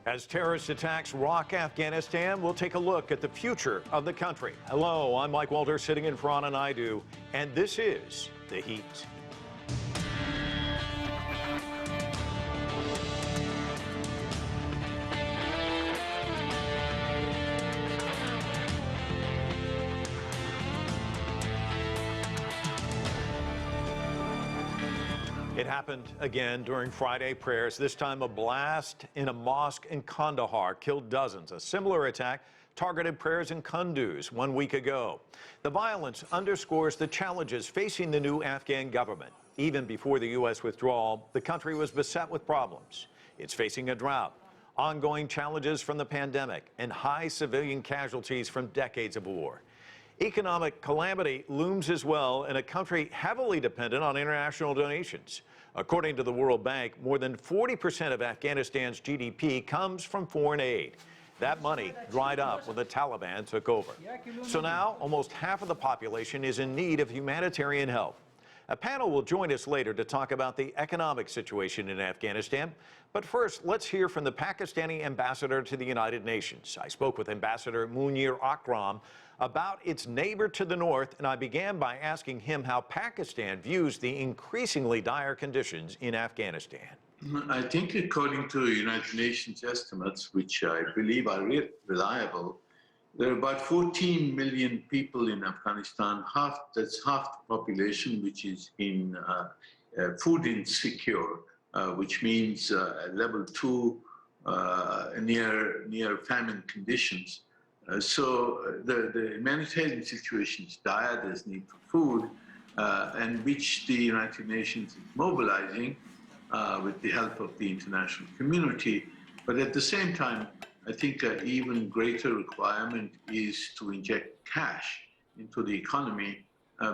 As terrorist attacks rock Afghanistan, we'll take a look at the future of the country. Hello, I'm Mike Walter, sitting in for Anna Naidu, and this is The Heat. It happened again during Friday prayers. This time a blast in a mosque in Kandahar killed dozens. A similar attack targeted prayers in Kuduz 1 week ago. The violence underscores the challenges facing the new Afghan government. Even before the U.S. withdrawal, the country was beset with problems. It's facing a drought, ongoing challenges from the pandemic, and high civilian casualties from decades of war. Economic calamity looms as well in a country heavily dependent on international donations. According to the World Bank, more than 40% of Afghanistan's GDP comes from foreign aid. That money dried up when the Taliban took over. So now, almost half of the population is in need of humanitarian help. A panel will join us later to talk about the economic situation in Afghanistan. But first, let's hear from the Pakistani Ambassador to the United Nations. I spoke with Ambassador Munir Akram about its neighbor to the north, and I began by asking him how Pakistan views the increasingly dire conditions in Afghanistan. I think according to United Nations estimates, which I believe are reliable, there are about 14 million people in Afghanistan. That's half the population which is in food insecure, which means level 2 near famine conditions. So the humanitarian situation is dire. There's need for food, and which the United Nations is mobilizing with the help of the international community. But at the same time, I think an even greater requirement is to inject cash into the economy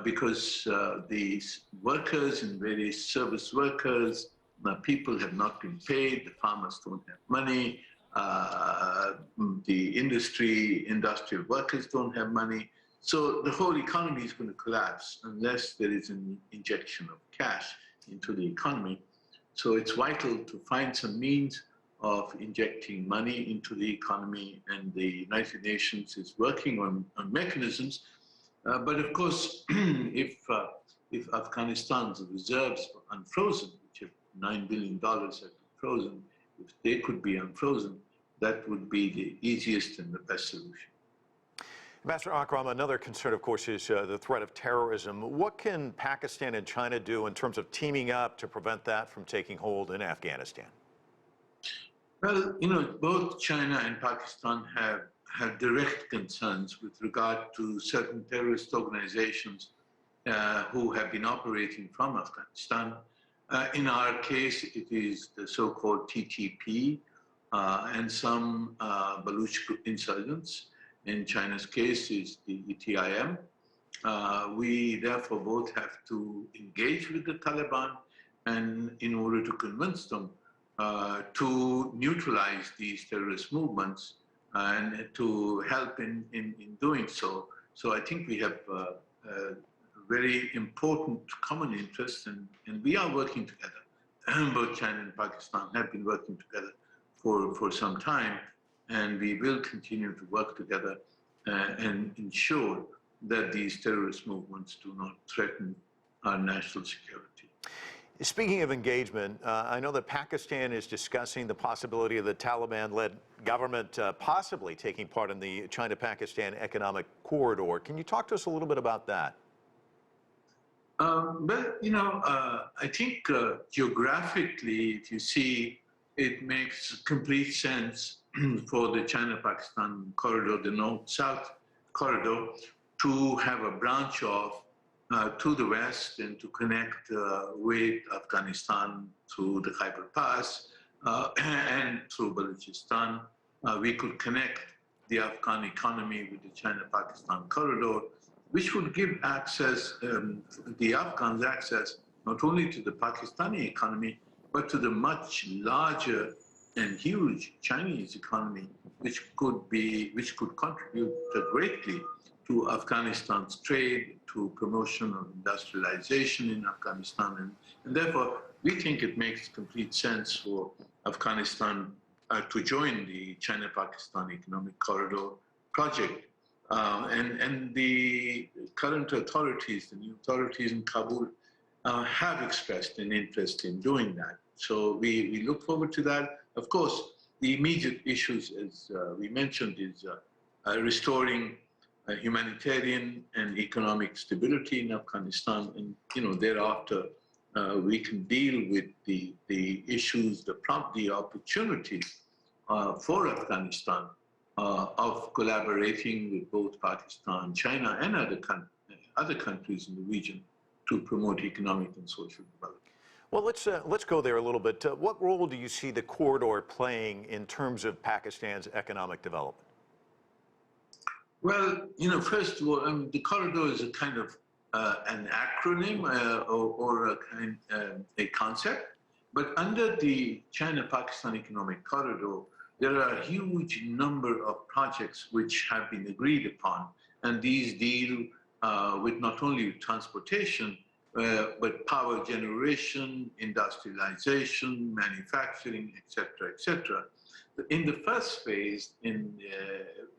because these workers and various service workers, people have not been paid, the farmers don't have money, the industrial workers don't have money. So the whole economy is going to collapse unless there is an injection of cash into the economy. So it's vital to find some means of injecting money into the economy, and the United Nations is working on mechanisms. But of course, if Afghanistan's reserves were unfrozen, which are $9 billion have been frozen, if they could be unfrozen, that would be the easiest and the best solution. Ambassador Akram, another concern, of course, is the threat of terrorism. What can Pakistan and China do in terms of teaming up to prevent that from taking hold in Afghanistan? Well, both China and Pakistan have direct concerns with regard to certain terrorist organizations who have been operating from Afghanistan. In our case, it is the so-called TTP and some Baluch insurgents. In China's case, is the ETIM. We therefore both have to engage with the Taliban, and in order to convince them to neutralize these terrorist movements and to help in doing so. So I think we have a very important common interests, and we are working together. Both China and Pakistan have been working together for some time, and we will continue to work together and ensure that these terrorist movements do not threaten our national security. Speaking of engagement, I know that Pakistan is discussing the possibility of the Taliban-led government possibly taking part in the China-Pakistan economic corridor. Can you talk to us a little bit about that? I think geographically, if you see, it makes complete sense for the China-Pakistan corridor, the north-south corridor, to have a branch off to the west and to connect with Afghanistan through the Khyber Pass and through Balochistan. We could connect the Afghan economy with the China-Pakistan corridor, which would give access, the Afghans access, not only to the Pakistani economy, but to the much larger and huge Chinese economy, which could contribute greatly to Afghanistan's trade, to promotion of industrialization in Afghanistan. And therefore, we think it makes complete sense for Afghanistan to join the China-Pakistan Economic Corridor project. And the current authorities, the new authorities in Kabul, have expressed an interest in doing that. So we look forward to that. Of course, the immediate issues, as we mentioned, is restoring humanitarian and economic stability in Afghanistan, and thereafter we can deal with the issues, the opportunities for Afghanistan of collaborating with both Pakistan, China, and other countries in the region to promote economic and social development. Well, let's go there a little bit. What role do you see the corridor playing in terms of Pakistan's economic development? Well, first of all, the corridor is a kind of an acronym or a concept. But under the China-Pakistan Economic Corridor, there are a huge number of projects which have been agreed upon. And these deal with not only transportation, but power generation, industrialization, manufacturing, etc., etc. In the first phase, in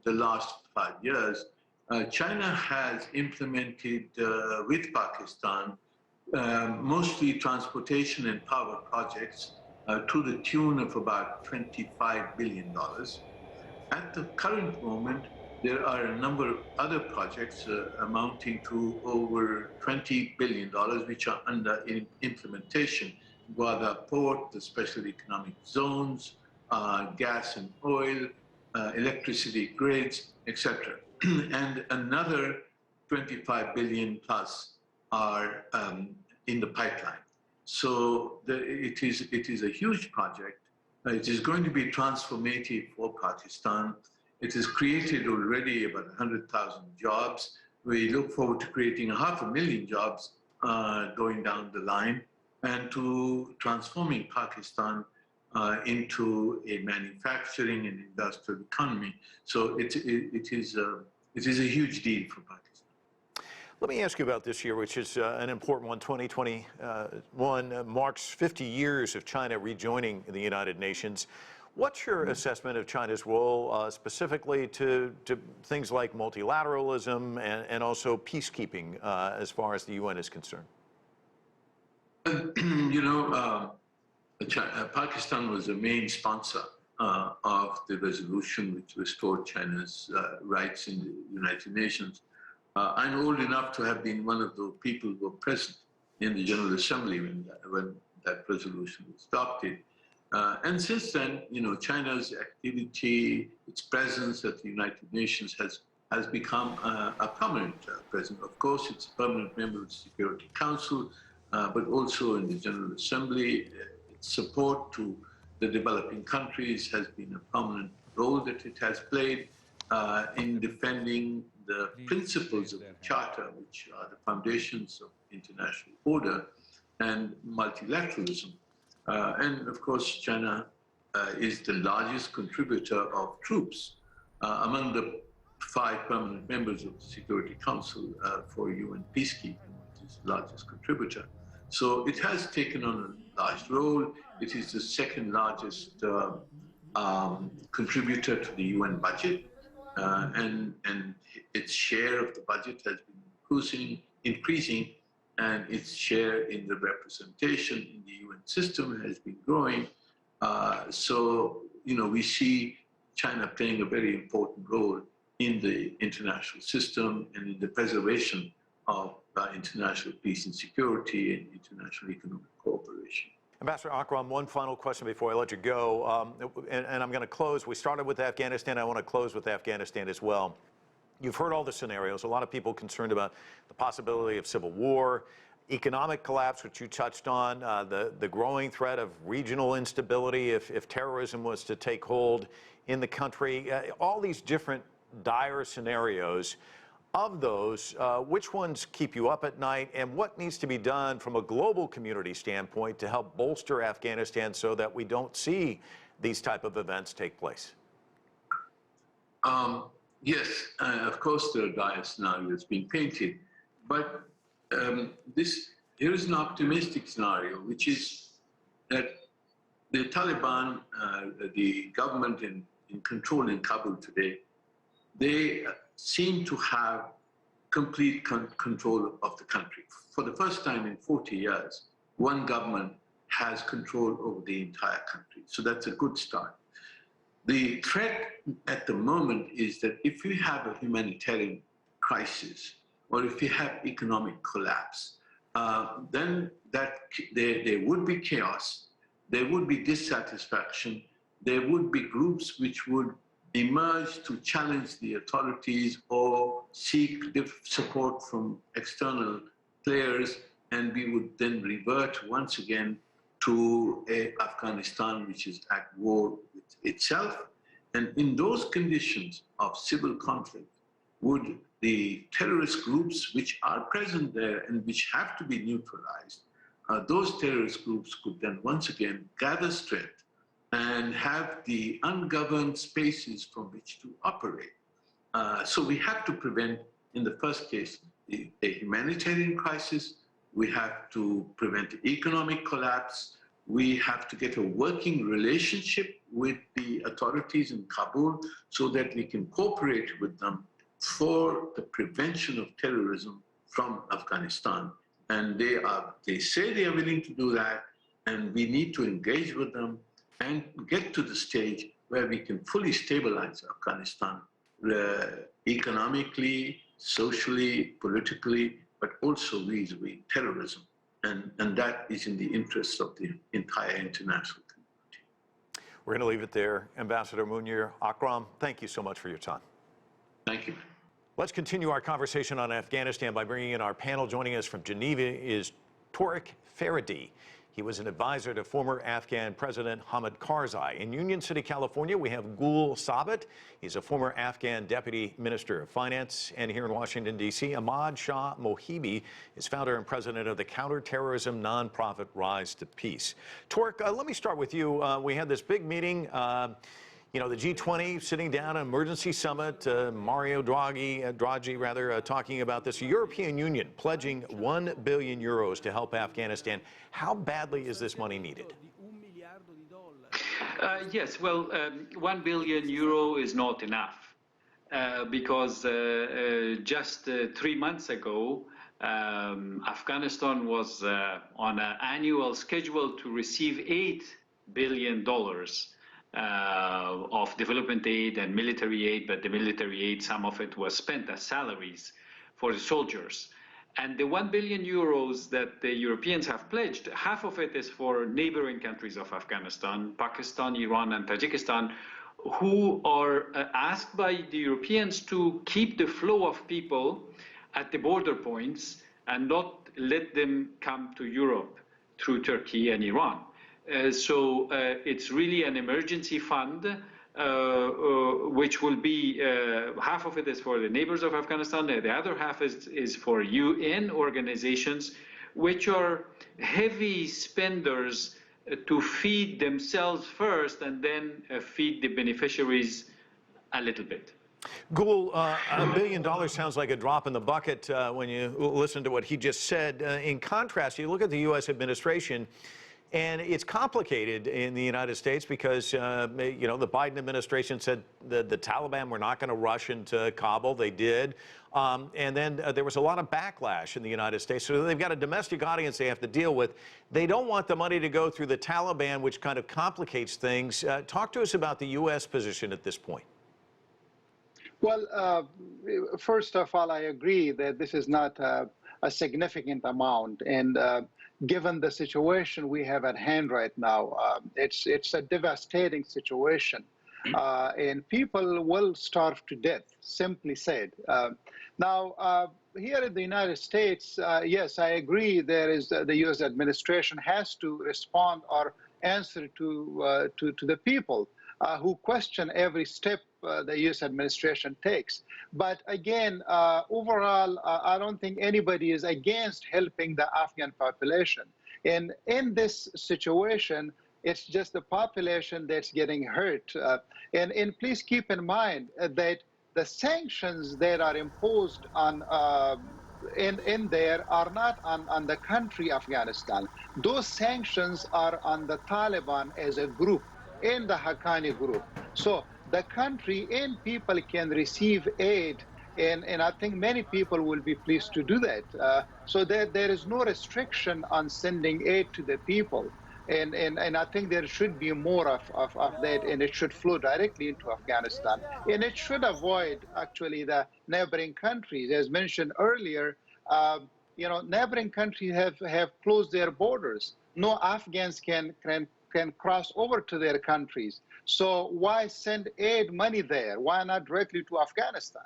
the last 5 years, China has implemented with Pakistan mostly transportation and power projects to the tune of about $25 billion. At the current moment, there are a number of other projects amounting to over $20 billion, which are under implementation. Guada Port, the special economic zones, gas and oil, electricity grids, etc. And another 25 billion plus are in the pipeline. So it is a huge project. It is going to be transformative for Pakistan. It has created already about 100,000 jobs. We look forward to creating 500,000 jobs going down the line, and to transforming Pakistan into a manufacturing and industrial economy. So it is a huge deal for Pakistan. Let me ask you about this year, which is an important one. 2021 marks 50 years of China rejoining the United Nations. What's your assessment of China's role specifically to things like multilateralism and also peacekeeping as far as the UN is concerned? Pakistan was a main sponsor of the resolution which restored China's rights in the United Nations. I'm old enough to have been one of the people who were present in the General Assembly when that resolution was adopted. And since then, China's activity, its presence at the United Nations has become a permanent presence. Of course, it's a permanent member of the Security Council, but also in the General Assembly. Its support to the developing countries has been a prominent role that it has played in defending the principles of the Charter, which are the foundations of international order and multilateralism. And of course, China is the largest contributor of troops among the 5 permanent members of the Security Council for UN peacekeeping, which is the largest contributor. So it has taken on a large role. It is the second largest contributor to the UN budget, and its share of the budget has been increasing, and its share in the representation in the UN system has been growing. So, we see China playing a very important role in the international system and in the preservation of international peace and security and international economic cooperation. Ambassador Akram, one final question before I let you go, and I'm going to close. We started with Afghanistan. I want to close with Afghanistan as well. You've heard all the scenarios. A lot of people concerned about the possibility of civil war, economic collapse, which you touched on, the growing threat of regional instability if terrorism was to take hold in the country, all these different dire scenarios. Of those, which ones keep you up at night, and what needs to be done from a global community standpoint to help bolster Afghanistan so that we don't see these type of events take place? Yes, of course there are dire scenarios being painted, but here is an optimistic scenario, which is that the Taliban, the government in control in Kabul today, they seem to have complete control of the country. For the first time in 40 years, one government has control over the entire country. So that's a good start. The threat at the moment is that if we have a humanitarian crisis or if we have economic collapse, then there would be chaos, there would be dissatisfaction, there would be groups which would emerge to challenge the authorities or seek support from external players, and we would then revert once again to Afghanistan, which is at war with itself. And in those conditions of civil conflict, would the terrorist groups which are present there and which have to be neutralized, those terrorist groups could then once again gather strength and have the ungoverned spaces from which to operate. So we have to prevent, in the first case, a humanitarian crisis. We have to prevent economic collapse. We have to get a working relationship with the authorities in Kabul so that we can cooperate with them for the prevention of terrorism from Afghanistan. And they say they are willing to do that, and we need to engage with them and get to the stage where we can fully stabilize Afghanistan economically, socially, politically, but also vis-a-vis terrorism. And that is in the interests of the entire international community. We're going to leave it there. Ambassador Munir Akram, thank you so much for your time. Thank you. Let's continue our conversation on Afghanistan by bringing in our panel. Joining us from Geneva is Torek Farhadi. He was an advisor to former Afghan President Hamid Karzai. In Union City, California, we have Gul Sabit. He's a former Afghan Deputy Minister of Finance. And here in Washington, D.C., Ahmad Shah Mohibi is founder and president of the counterterrorism nonprofit Rise to Peace. Torek, let me start with you. We had this big meeting. You know, the G20 sitting down, an emergency summit, Mario Draghi, talking about this. The European Union pledging €1 billion to help Afghanistan. How badly is this money needed? Yes, well, €1 billion is not enough because just 3 months ago, Afghanistan was on an annual schedule to receive $8 billion of development aid and military aid, but the military aid, some of it was spent as salaries for the soldiers. And the €1 billion that the Europeans have pledged, half of it is for neighboring countries of Afghanistan, Pakistan, Iran, and Tajikistan, who are asked by the Europeans to keep the flow of people at the border points and not let them come to Europe through Turkey and Iran. So it's really an emergency fund, which will be, half of it is for the neighbors of Afghanistan, the other half is for UN organizations, which are heavy spenders to feed themselves first and then feed the beneficiaries a little bit. Gul, $1 billion sounds like a drop in the bucket when you listen to what he just said. In contrast, you look at the U.S. administration, and it's complicated in the United States because, you know, the Biden administration said the Taliban were not going to rush into Kabul. They did. And then there was a lot of backlash in the United States. So they've got a domestic audience they have to deal with. They don't want the money to go through the Taliban, which kind of complicates things. Talk to us about the U.S. position at this point. Well, first of all, I agree that this is not a significant amount. And given the situation we have at hand right now, it's a devastating situation. And people will starve to death, simply said. Now, here in the United States, yes, I agree there is the U.S. administration has to respond or answer to the people who question every step the U.S. administration takes. But again, overall, I don't think anybody is against helping the Afghan population. And in this situation, it's just the population that's getting hurt. And please keep in mind that the sanctions that are imposed on in there are not on the country Afghanistan. Those sanctions are on the Taliban as a group, in the Haqqani group. So the country and people can receive aid, and I think many people will be pleased to do that. So there is no restriction on sending aid to the people. And I think there should be more of that, and it should flow directly into Afghanistan. And it should avoid actually the neighboring countries. As mentioned earlier, neighboring countries have closed their borders. No Afghans can cross over to their countries. So why send aid money there? Why not directly to Afghanistan?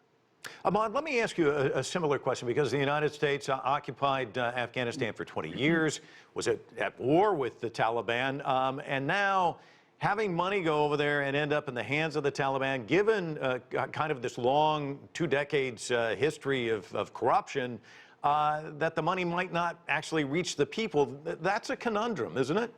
Ahmad, let me ask you a similar question, because the United States occupied Afghanistan for 20 years, was at war with the Taliban, and now having money go over there and end up in the hands of the Taliban, given kind of this long 2 decades history of corruption, that the money might not actually reach the people. That's a conundrum, isn't it?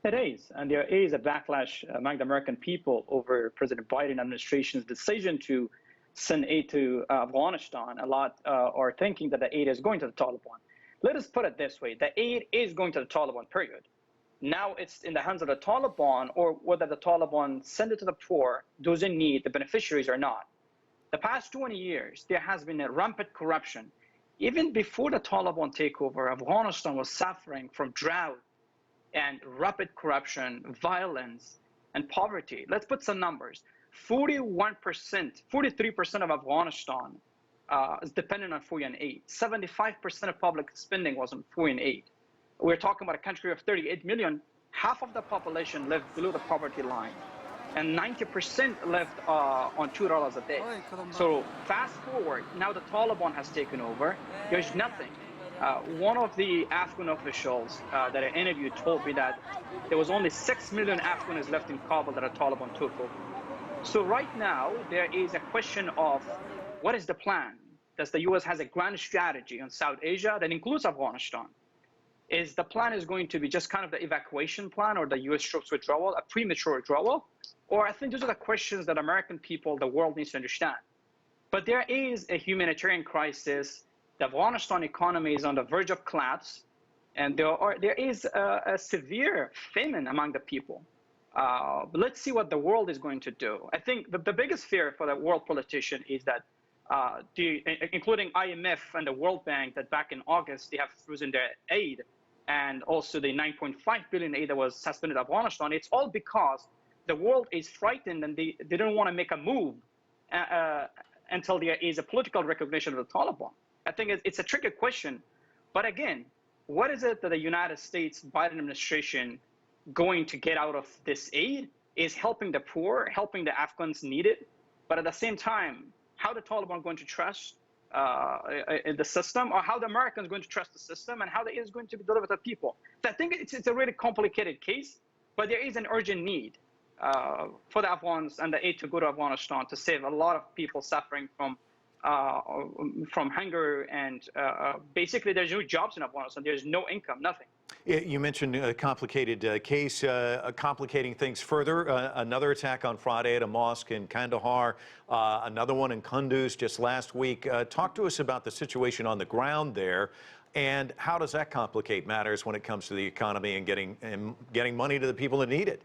It is, and there is a backlash among the American people over President Biden administration's decision to send aid to Afghanistan. A lot are thinking that the aid is going to the Taliban. Let us put it this way. The aid is going to the Taliban, period. Now it's in the hands of the Taliban, or whether the Taliban send it to the poor, those in need, the beneficiaries or not. The past 20 years, there has been a rampant corruption. Even before the Taliban takeover, Afghanistan was suffering from drought and rapid corruption, violence, and poverty. Let's put some numbers. 41%, 43% of Afghanistan is dependent on foreign aid. 75% of public spending was on foreign aid. We're talking about a country of 38 million. Half of the population lived below the poverty line, and 90% lived on $2 a day. So fast forward, now the Taliban has taken over. There's nothing. One of the Afghan officials that I interviewed told me that there was only 6 million Afghans left in Kabul that the Taliban took over. So right now, there is a question of what is the plan? Does the U.S. has a grand strategy on South Asia that includes Afghanistan? Is the plan is going to be just kind of the evacuation plan, or the U.S. troops withdrawal, a premature withdrawal? Or I think those are the questions that American people, the world needs to understand. But there is a humanitarian crisis. The Afghanistan economy is on the verge of collapse, and there is a severe famine among the people. But let's see what the world is going to do. I think the biggest fear for the world politician is that, including IMF and the World Bank, that back in August they have frozen their aid, and also the 9.5 billion aid that was suspended in Afghanistan. It's all because the world is frightened, and they don't want to make a move until there is a political recognition of the Taliban. I think it's a tricky question. But again, what is it that the United States Biden administration going to get out of this aid? Is helping the poor, helping the Afghans need it. But at the same time, how the Taliban going to trust in the system, or how the Americans going to trust the system, and how the aid is going to be delivered to people? So I think it's a really complicated case, but there is an urgent need for the Afghans and the aid to go to Afghanistan to save a lot of people suffering from hunger, and basically there's no jobs in Afghanistan. There's no income, nothing. You mentioned a complicated case, complicating things further. Another attack on Friday at a mosque in Kandahar, another one in Kuduz just last week. Talk to us about the situation on the ground there, and how does that complicate matters when it comes to the economy and getting money to the people that need it?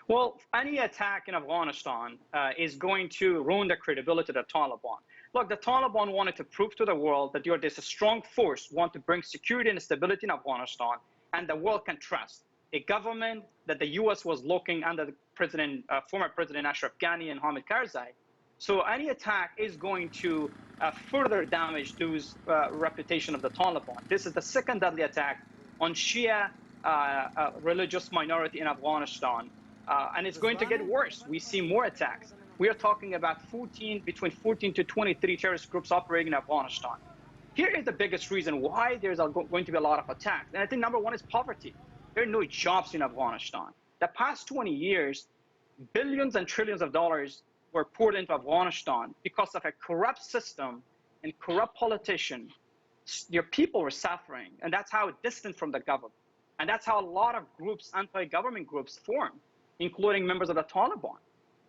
Well, any attack in Afghanistan is going to ruin the credibility of the Taliban. Look, the Taliban wanted to prove to the world that there's a strong force, want to bring security and stability in Afghanistan, and the world can trust a government that the U.S. was looking under the former President Ashraf Ghani and Hamid Karzai. So any attack is going to further damage those reputation of the Taliban. This is the second deadly attack on Shia religious minority in Afghanistan. And it's going to get worse. We see more attacks. We are talking about between 14 to 23 terrorist groups operating in Afghanistan. Here is the biggest reason why there's going to be a lot of attacks. And I think number one is poverty. There are no jobs in Afghanistan. The past 20 years, billions and trillions of dollars were poured into Afghanistan because of a corrupt system and corrupt politicians. Your people were suffering, and that's how distant from the government. And that's how a lot of groups, anti-government groups, formed, including members of the Taliban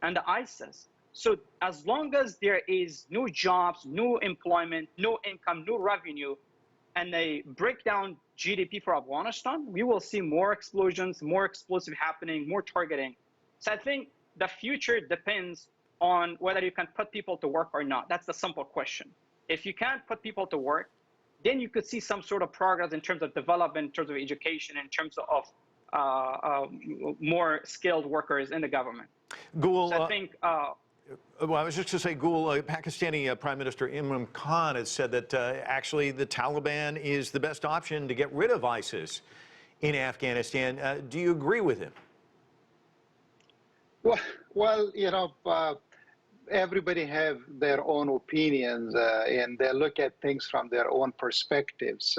and the ISIS. So as long as there is no jobs, no employment, no income, no revenue, and a breakdown GDP for Afghanistan, we will see more explosions, more explosive happening, more targeting. So I think the future depends on whether you can put people to work or not. That's the simple question. If you can't put people to work, then you could see some sort of progress in terms of development, in terms of education, in terms of more skilled workers in the government. Gul, so I think. Well, I was just going to say, Gul, Pakistani Prime Minister Imran Khan has said that actually the Taliban is the best option to get rid of ISIS in Afghanistan. Do you agree with him? Well, you know, everybody have their own opinions and they look at things from their own perspectives.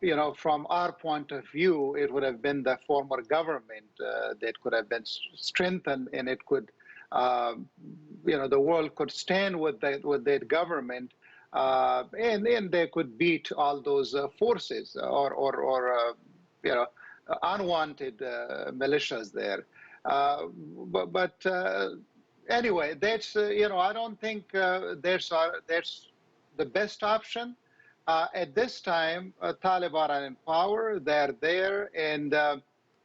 You know, from our point of view, it would have been the former government that could have been strengthened, and it could, you know, the world could stand with that government, and then they could beat all those forces or you know, unwanted militias there. But anyway, that's you know, I don't think that's the best option. At this time, Taliban are in power. They're there, and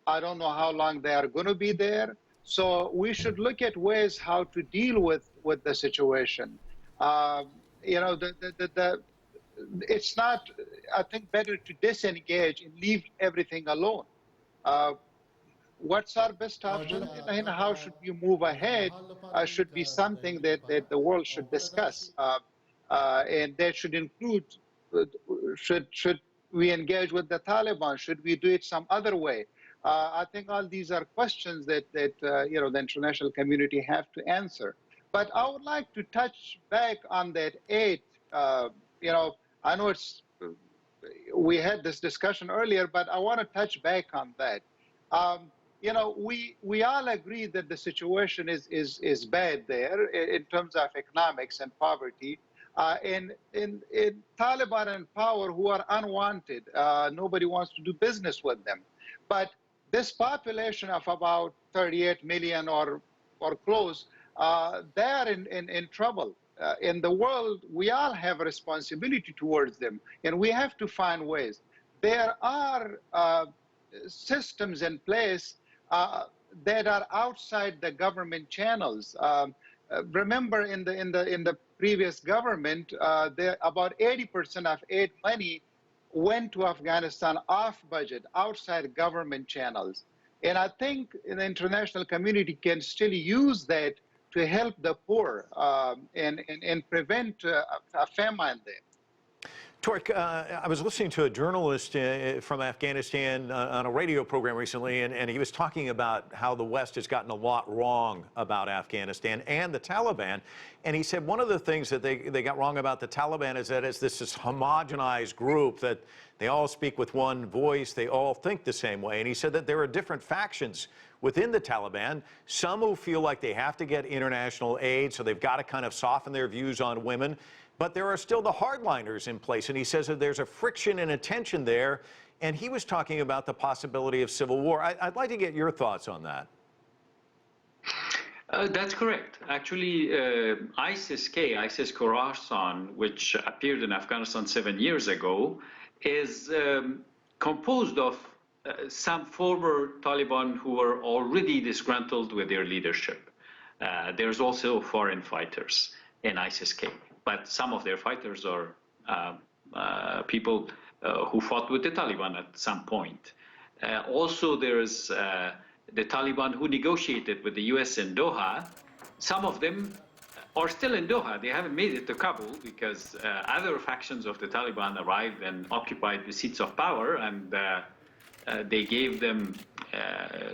I don't know how long they are going to be there. So we should look at ways how to deal with the situation. You know, it's not, I think, better to disengage and leave everything alone. What's our best option, and how should we move ahead should be something that the world should discuss. And that should include, should we engage with the Taliban? Should we do it some other way? I think all these are questions that you know, the international community have to answer. But I would like to touch back on that aid. You know, I know it's, we had this discussion earlier, but I want to touch back on that. You know, we all agree that the situation is bad there in terms of economics and poverty. In Taliban in power who are unwanted, nobody wants to do business with them. But this population of about 38 million or close, they are in trouble. In the world, we all have a responsibility towards them, and we have to find ways. There are systems in place that are outside the government channels. Remember, in the previous government, about 80% of aid money went to Afghanistan off budget, outside government channels. And I think the international community can still use that to help the poor and prevent a famine there. Torek, I was listening to a journalist from Afghanistan on a radio program recently, and he was talking about how the West has gotten a lot wrong about Afghanistan and the Taliban. And he said one of the things that they got wrong about the Taliban is that it's this homogenized group, that they all speak with one voice, they all think the same way. And he said that there are different factions within the Taliban, some who feel like they have to get international aid, so they've got to kind of soften their views on women. But there are still the hardliners in place, and he says that there's a friction and a tension there, and he was talking about the possibility of civil war. I'd like to get your thoughts on that. That's correct. Actually, ISIS-K, ISIS Khorasan, which appeared in Afghanistan 7 years ago, is composed of some former Taliban who were already disgruntled with their leadership. There's also foreign fighters in ISIS-K. But some of their fighters are people who fought with the Taliban at some point. Also, there's the Taliban who negotiated with the U.S. in Doha. Some of them are still in Doha. They haven't made it to Kabul because other factions of the Taliban arrived and occupied the seats of power, and they gave them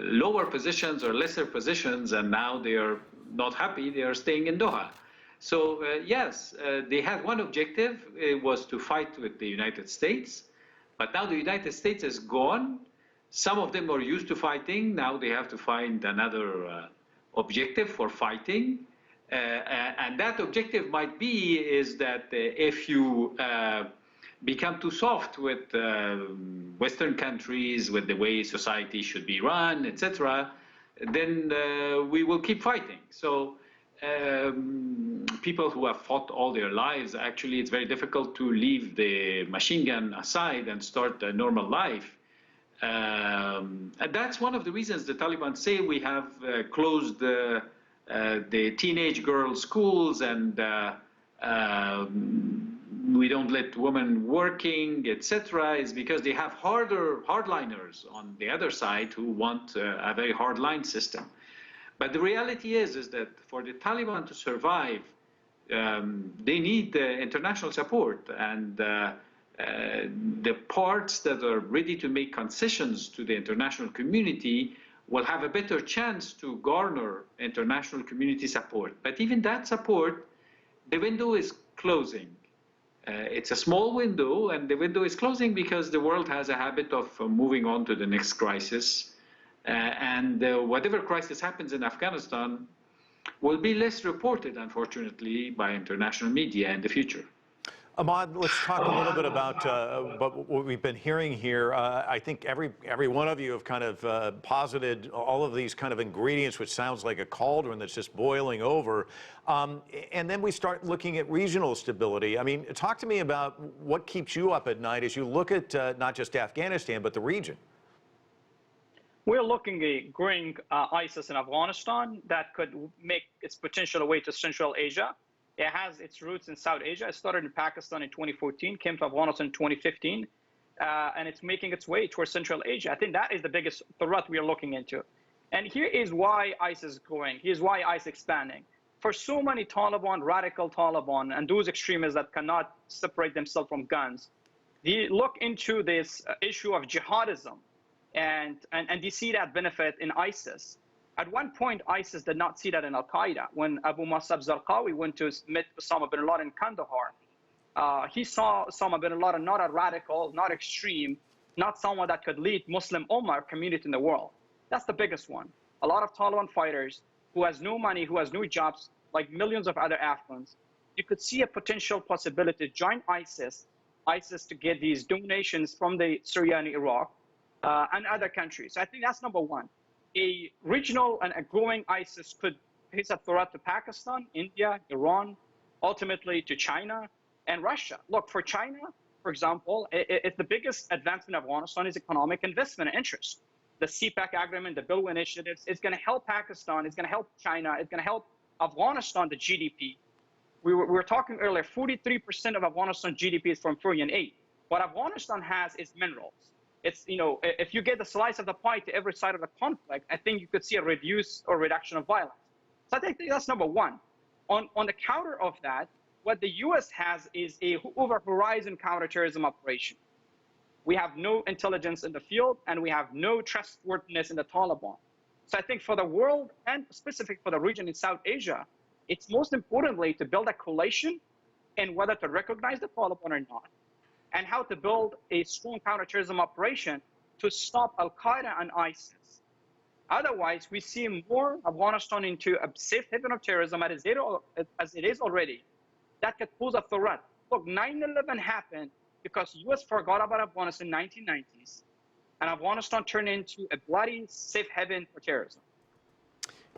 lower positions or lesser positions, and now they are not happy. They are staying in Doha. So yes, they had one objective. It was to fight with the United States. But now the United States is gone. Some of them are used to fighting. Now they have to find another objective for fighting. And that objective might be is that if you become too soft with Western countries, with the way society should be run, etc., then we will keep fighting. So people who have fought all their lives, actually it's very difficult to leave the machine gun aside and start a normal life. And that's one of the reasons the Taliban say we have closed the teenage girls' schools and we don't let women working, etc., is because they have hardliners on the other side who want a very hardline system. But the reality is that for the Taliban to survive, they need international support, and the parts that are ready to make concessions to the international community will have a better chance to garner international community support. But even that support, the window is closing. It's a small window, and the window is closing because the world has a habit of moving on to the next crisis. And whatever crisis happens in Afghanistan will be less reported, unfortunately, by international media in the future. Ahmad, let's talk a little bit about what we've been hearing here. I think every one of you have kind of posited all of these kind of ingredients, which sounds like a cauldron that's just boiling over. And then we start looking at regional stability. I mean, talk to me about what keeps you up at night as you look at not just Afghanistan, but the region. We're looking at growing ISIS in Afghanistan that could make its potential way to Central Asia. It has its roots in South Asia. It started in Pakistan in 2014, came to Afghanistan in 2015, and it's making its way towards Central Asia. I think that is the biggest threat we are looking into. And here is why ISIS is growing. Here's why ISIS is expanding. For so many Taliban, radical Taliban, and those extremists that cannot separate themselves from guns, they look into this issue of jihadism, and they see that benefit in ISIS. At one point, ISIS did not see that in Al-Qaeda. When Abu Musab Zarqawi went to meet Osama bin Laden in Kandahar, he saw Osama bin Laden not a radical, not extreme, not someone that could lead Muslim Ummah community in the world. That's the biggest one. A lot of Taliban fighters who has no money, who has no jobs, like millions of other Afghans, you could see a potential possibility to join ISIS to get these donations from the Syria and Iraq and other countries. So I think that's number one. A regional and a growing ISIS could face a threat to Pakistan, India, Iran, ultimately to China and Russia. Look, for China, for example, the biggest advancement in Afghanistan is economic investment and interest. The CPEC agreement, the Bilwa initiatives, is going to help Pakistan, it's going to help China, it's going to help Afghanistan, the GDP. We were talking earlier, 43% of Afghanistan GDP is from foreign aid. What Afghanistan has is minerals. It's, you know, if you get the slice of the pie to every side of the conflict, I think you could see a reduction of violence. So I think that's number one. On the counter of that, what the U.S. has is a over-horizon counterterrorism operation. We have no intelligence in the field, and we have no trustworthiness in the Taliban. So I think for the world, and specifically for the region in South Asia, it's most importantly to build a coalition in whether to recognize the Taliban or not, and how to build a strong counterterrorism operation to stop Al-Qaeda and ISIS. Otherwise, we see more Afghanistan into a safe haven of terrorism as it is already. That could pose a threat. Look, 9/11 happened because the U.S. forgot about Afghanistan in the 1990s, and Afghanistan turned into a bloody safe haven for terrorism.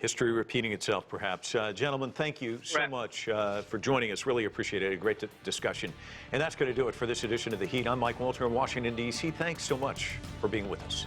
History repeating itself, perhaps. Gentlemen, thank you so much for joining us. Really appreciate it. A great discussion. And that's going to do it for this edition of The Heat. I'm Mike Walter in Washington, D.C. Thanks so much for being with us.